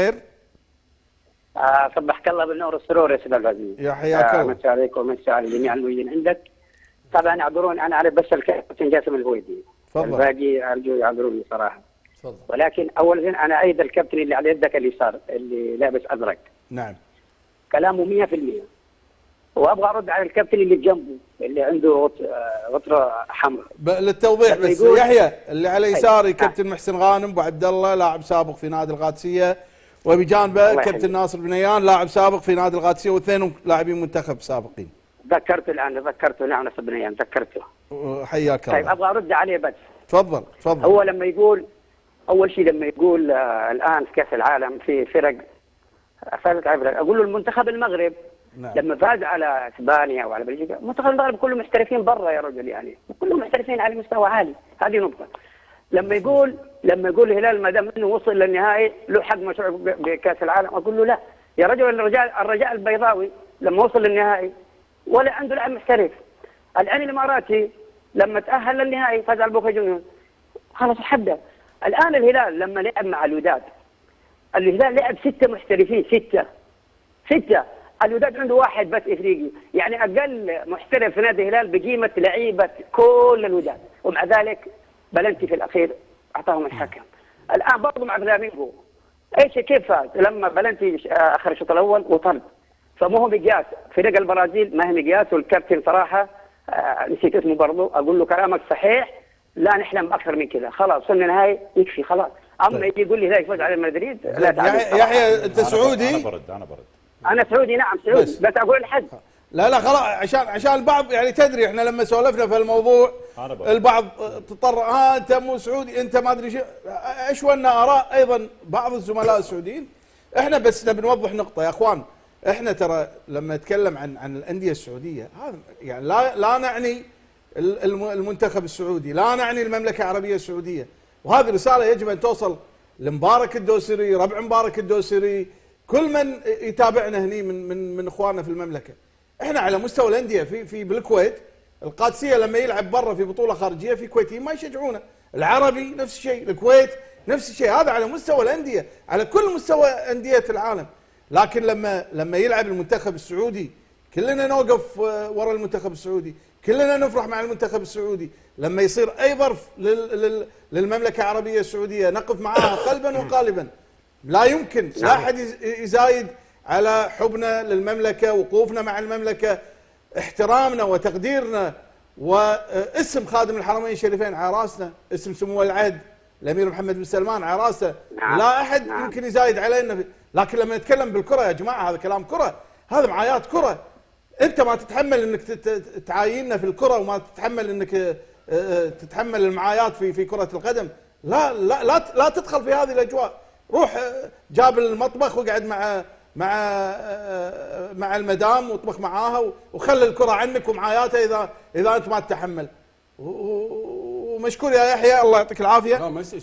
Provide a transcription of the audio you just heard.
خير. صبحك الله بالنور والسرور يا سيد العزيز. يا حياك الله. مساء عليكم ومساء على جميع الموجودين عندك. طبعا اعذروني انا اعرف بس الكابتن جاسم الهويدي. تفضل. الباقي ارجو يعذروني صراحه. تفضل. ولكن اول شيء انا ايد الكابتن اللي على يدك اليسار اللي لابس ازرق. نعم. كلامه 100%. وابغى ارد على الكابتن اللي جنبه اللي عنده غطره حمراء. للتوضيح بس يحيى اللي على يساري كابتن محسن غانم ابو عبد الله لاعب سابق في نادي القادسيه، وبجانبه كابتن ناصر بنيان لاعب سابق في نادي القادسيه، واثنينهم لاعبين منتخب سابقين. ذكرته الان ذكرته نعم ناصر بنيان ذكرته. حياك الله. طيب ابغى ارد عليه بس. تفضل تفضل. هو لما يقول اول شيء لما يقول الان في كاس العالم في فرق فازت على فرق، اقول له المنتخب المغرب نعم. لما فاز على اسبانيا وعلى بلجيكا، منتخب المغرب كله محترفين برا يا رجل، يعني كلهم محترفين على مستوى عالي، هذه نقطه. لما يقول الهلال ما دام انه وصل للنهائي له حق مشروع بكاس العالم، اقول له لا يا رجل، الرجاء البيضاوي لما وصل للنهائي ولا عنده لاعب محترف. الان الاماراتي لما تاهل للنهائي فاز على بوكا جونيورز، خلاص حدد. الان الهلال لما لعب مع الوداد، الهلال لعب 6 محترفين، 6. الوداد عنده واحد بس افريقي، يعني اقل محترف في نادي الهلال بقيمه لعيبه كل الوداد، ومع ذلك بلنتي في الاخير اعطاهم الحكم. الان برضه مع فلامينغو كيف فاز؟ لما بلنتي اخر الشوط الاول وطرد، فمو هو مقياس. فريق البرازيل ما هي مقياس، والكابتن صراحه نسيت اسمه برضه، اقول له كلامك صحيح، لا نحلم باكثر من كذا، خلاص وصلنا نهائي يكفي خلاص. اما يجي يقول لي لا يفوز على مدريد، لا. يحيى انت سعودي؟ انا سعودي، نعم سعودي، بس اقول الحد. لا خلاص، عشان البعض يعني تدري احنا لما سولفنا في الموضوع البعض تطرق انت مو سعودي، انت ما ادري شو، اشولنا اراء ايضا بعض الزملاء السعوديين. احنا بس نبي نوضح نقطه يا اخوان، احنا ترى لما نتكلم عن الانديه السعوديه هذا يعني لا نعني المنتخب السعودي، لا نعني المملكه العربيه السعوديه، وهذه رساله يجب ان توصل لمبارك الدوسري، ربع مبارك الدوسري، كل من يتابعنا هني من اخواننا في المملكه. احنا على مستوى الانديه في بالكويت، القادسيه لما يلعب برا في بطوله خارجيه في كويتيين ما يشجعونه، العربي نفس الشيء، الكويت نفس الشيء، هذا على مستوى الانديه، على كل مستوى انديه العالم. لكن لما يلعب المنتخب السعودي كلنا نوقف ورا المنتخب السعودي، كلنا نفرح مع المنتخب السعودي. لما يصير اي ظرف للمملكه العربيه السعوديه نقف معاها قلبا وقالبا. لا يمكن لا احد يزايد على حبنا للمملكه، وقوفنا مع المملكه، احترامنا وتقديرنا، واسم خادم الحرمين الشريفين على راسنا، اسم سمو العهد الامير محمد بن سلمان على راسه. لا احد يمكن يزايد علينا. لكن لما نتكلم بالكره يا جماعه، هذا كلام كره، هذا معايات كره. انت ما تتحمل انك تعايننا في الكره، وما تتحمل انك تتحمل المعايات في كره القدم. لا تدخل في هذه الاجواء. روح جاب المطبخ وقعد مع المدام واطبخ معاها، وخلي الكره عنك ومعاياتها اذا انت ما تتحمل. ومشكور يا يحيى، الله يعطيك العافيه. لا ما يصير.